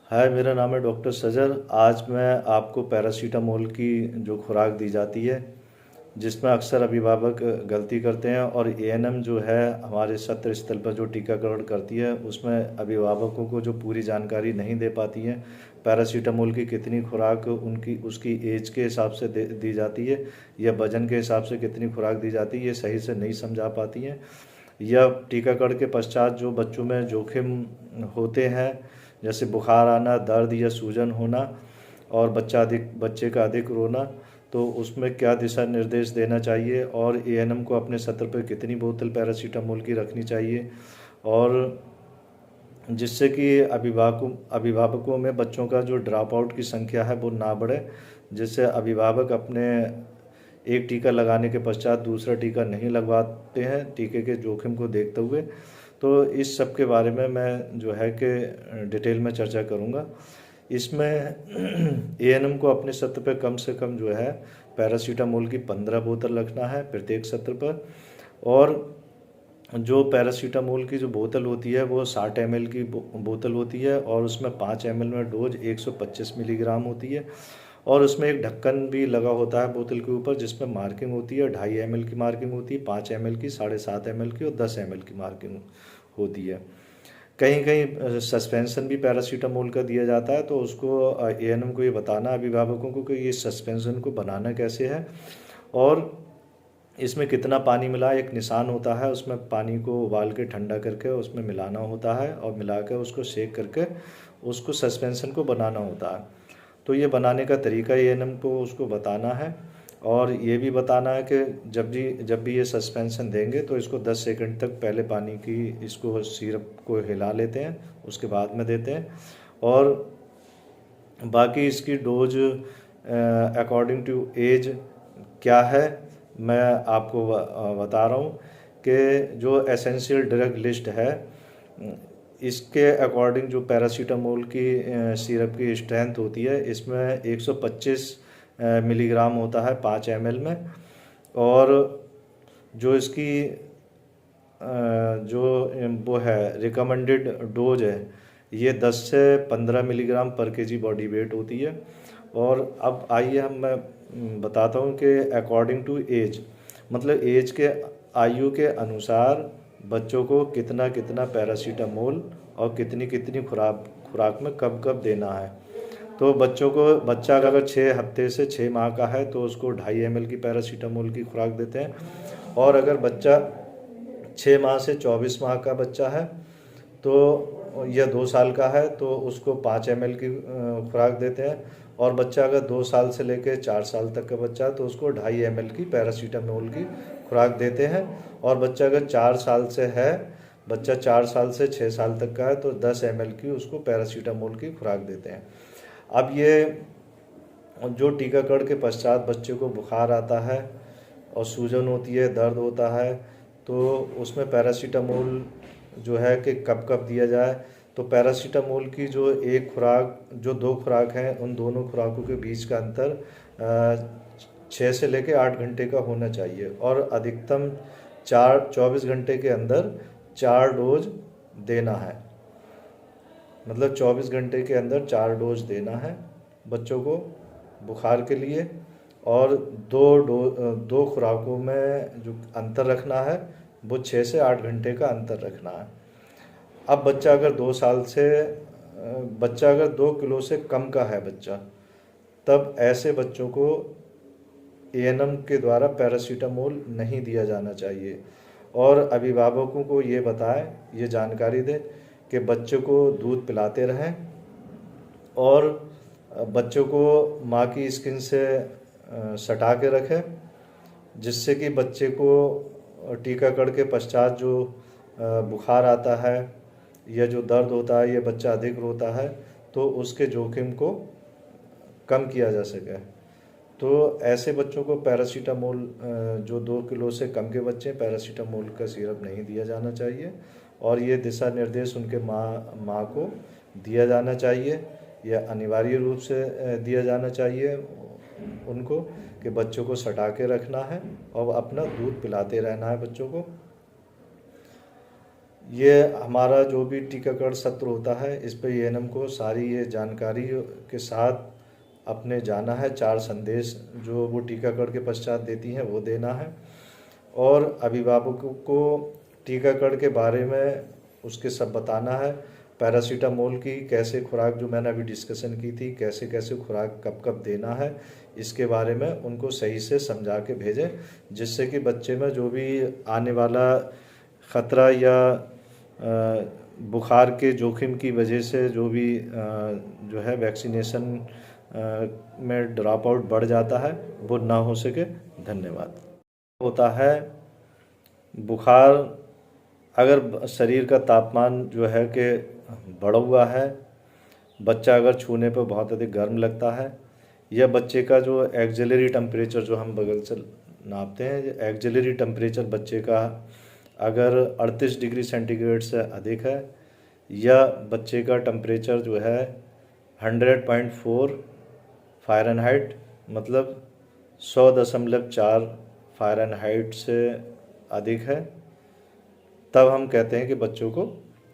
हाय, मेरा नाम है डॉक्टर सजर। आज मैं आपको पैरासीटामोल की जो खुराक दी जाती है, जिसमें अक्सर अभिभावक गलती करते हैं, और एएनएम जो है हमारे सत्र स्थल पर जो टीकाकरण करती है उसमें अभिभावकों को जो पूरी जानकारी नहीं दे पाती है। पैरासीटामोल की कितनी खुराक उनकी उसकी एज के हिसाब से दी जाती है, या वजन के हिसाब से कितनी खुराक दी जाती है, ये सही से नहीं समझा पाती हैं। या टीकाकरण के पश्चात जो बच्चों में जोखिम होते हैं, जैसे बुखार आना, दर्द या सूजन होना, और बच्चे का अधिक रोना, तो उसमें क्या दिशा निर्देश देना चाहिए, और एएनएम को अपने सत्र पर कितनी बोतल पैरासीटामोल की रखनी चाहिए, और जिससे कि अभिभावकों में बच्चों का जो ड्रॉप आउट की संख्या है वो ना बढ़े, जिससे अभिभावक अपने एक टीका लगाने के पश्चात दूसरा टीका नहीं लगवाते हैं टीके के जोखिम को देखते हुए। तो इस सब के बारे में मैं जो है कि डिटेल में चर्चा करूँगा। इसमें एएनएम को अपने सत्र पे कम से कम जो है पैरासीटामोल की 15 बोतल रखना है प्रत्येक सत्र पर। और जो पैरासीटामोल की जो बोतल होती है वो 60 ml की बोतल होती है, और उसमें 5 ml में डोज 125 मिलीग्राम होती है। और उसमें एक ढक्कन भी लगा होता है बोतल के ऊपर, जिसमें मार्किंग होती है। 2.5 ml की मार्किंग होती है, 5 ml की, 7.5 ml की और 10 ml की मार्किंग होती है। कहीं कहीं सस्पेंशन भी पैरासीटामोल का दिया जाता है, तो उसको एएनएम को ये बताना अभिभावकों को कि ये सस्पेंशन को बनाना कैसे है, और इसमें कितना पानी मिला। एक निशान होता है, उसमें पानी को उबाल के ठंडा करके उसमें मिलाना होता है, और मिला के उसको शेक करके उसको सस्पेंशन को बनाना होता है। तो ये बनाने का तरीका एएनएम को उसको बताना है, और ये भी बताना है कि जब भी ये सस्पेंशन देंगे तो इसको 10 सेकंड तक पहले पानी की इसको सिरप को हिला लेते हैं, उसके बाद में देते हैं। और बाकी इसकी डोज अकॉर्डिंग टू एज क्या है, मैं आपको बता रहा हूँ कि जो एसेंशियल ड्रग लिस्ट है, इसके अकॉर्डिंग जो पैरासीटामोल की सिरप की स्ट्रेंथ होती है, इसमें 125 मिलीग्राम होता है 5 ml में। और जो इसकी जो वो है रिकमेंडेड डोज है, ये 10 से 15 मिलीग्राम पर केजी बॉडी वेट होती है। और अब आइए मैं बताता हूँ कि अकॉर्डिंग टू एज, मतलब एज के आयु के अनुसार बच्चों को कितना कितना पैरासीटामोल और कितनी कितनी खुराक में कब कब देना है। तो बच्चा अगर 6 हफ्ते से 6 माह का है तो उसको 2.5 ml की पैरासीटामोल की खुराक देते हैं। और अगर बच्चा 6 माह से 24 माह का बच्चा है, तो या 2 साल का है, तो उसको 5 ml की खुराक देते हैं। और बच्चा अगर 2 साल से लेकर 4 साल तक का बच्चा है तो उसको 2.5 ml की पैरासीटामोल की खुराक देते हैं। और बच्चा अगर 4 साल से है, बच्चा 4 साल से 6 साल तक का है, तो 10 ml की उसको पैरासीटामोल की खुराक देते हैं। अब ये जो टीकाकरण के पश्चात बच्चे को बुखार आता है और सूजन होती है, दर्द होता है, तो उसमें पैरासीटामोल जो है कि कब कब दिया जाए। तो पैरासीटामोल की जो एक खुराक, जो 2 खुराक हैं, उन दोनों खुराकों के बीच का अंतर 6 से लेकर 8 घंटे का होना चाहिए, और अधिकतम 24 घंटे के अंदर 4 डोज देना है। मतलब 24 घंटे के अंदर 4 डोज देना है बच्चों को बुखार के लिए। और दो खुराकों में जो अंतर रखना है वो 6 से 8 घंटे का अंतर रखना है। अब बच्चा अगर 2 किलो से कम का है बच्चा, तब ऐसे बच्चों को एएनएम के द्वारा पैरासीटामोल नहीं दिया जाना चाहिए। और अभिभावकों को ये बताएं, ये जानकारी दें कि बच्चों को दूध पिलाते रहें, और बच्चों को माँ की स्किन से सटा के रखें, जिससे कि बच्चे को टीकाकरण के पश्चात जो बुखार आता है या जो दर्द होता है, या बच्चा अधिक रोता है, तो उसके जोखिम को कम किया जा सके। तो ऐसे बच्चों को पैरासीटामोल, जो 2 किलो से कम के बच्चे, पैरासीटामोल का सिरप नहीं दिया जाना चाहिए। और ये दिशा निर्देश उनके माँ को दिया जाना चाहिए, या अनिवार्य रूप से दिया जाना चाहिए उनको, कि बच्चों को सटा के रखना है और अपना दूध पिलाते रहना है बच्चों को। ये हमारा जो भी टीकाकरण सत्र होता है, इस पे एएनएम को सारी ये जानकारी के साथ अपने जाना है। 4 संदेश जो वो टीकाकरण के पश्चात देती हैं वो देना है, और अभिभावकों को टीकाकरण के बारे में उसके सब बताना है। पैरासीटामोल की कैसे खुराक, जो मैंने अभी डिस्कशन की थी, कैसे कैसे खुराक कब कब देना है, इसके बारे में उनको सही से समझा के भेजें, जिससे कि बच्चे में जो भी आने वाला ख़तरा या बुखार के जोखिम की वजह से जो भी जो है वैक्सीनेशन में ड्रॉप आउट बढ़ जाता है, वो ना हो सके। धन्यवाद। होता है बुखार, अगर शरीर का तापमान जो है कि बढ़ा हुआ है, बच्चा अगर छूने पर बहुत अधिक गर्म लगता है, या बच्चे का जो एक्सिलरी टेम्परेचर जो हम बगल से नापते हैं, एक्सिलरी टेम्परेचर बच्चे का अगर 38 डिग्री सेंटीग्रेड से अधिक है, या बच्चे का टेम्परेचर जो है 100.4 फ़ारेनहाइट मतलब 100.4 फ़ारेनहाइट से अधिक है, तब हम कहते हैं कि बच्चों को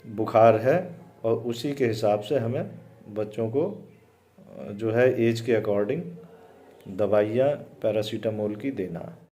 बुखार है, और उसी के हिसाब से हमें बच्चों को जो है एज के अकॉर्डिंग दवाइयाँ पैरासीटामोल की देना है।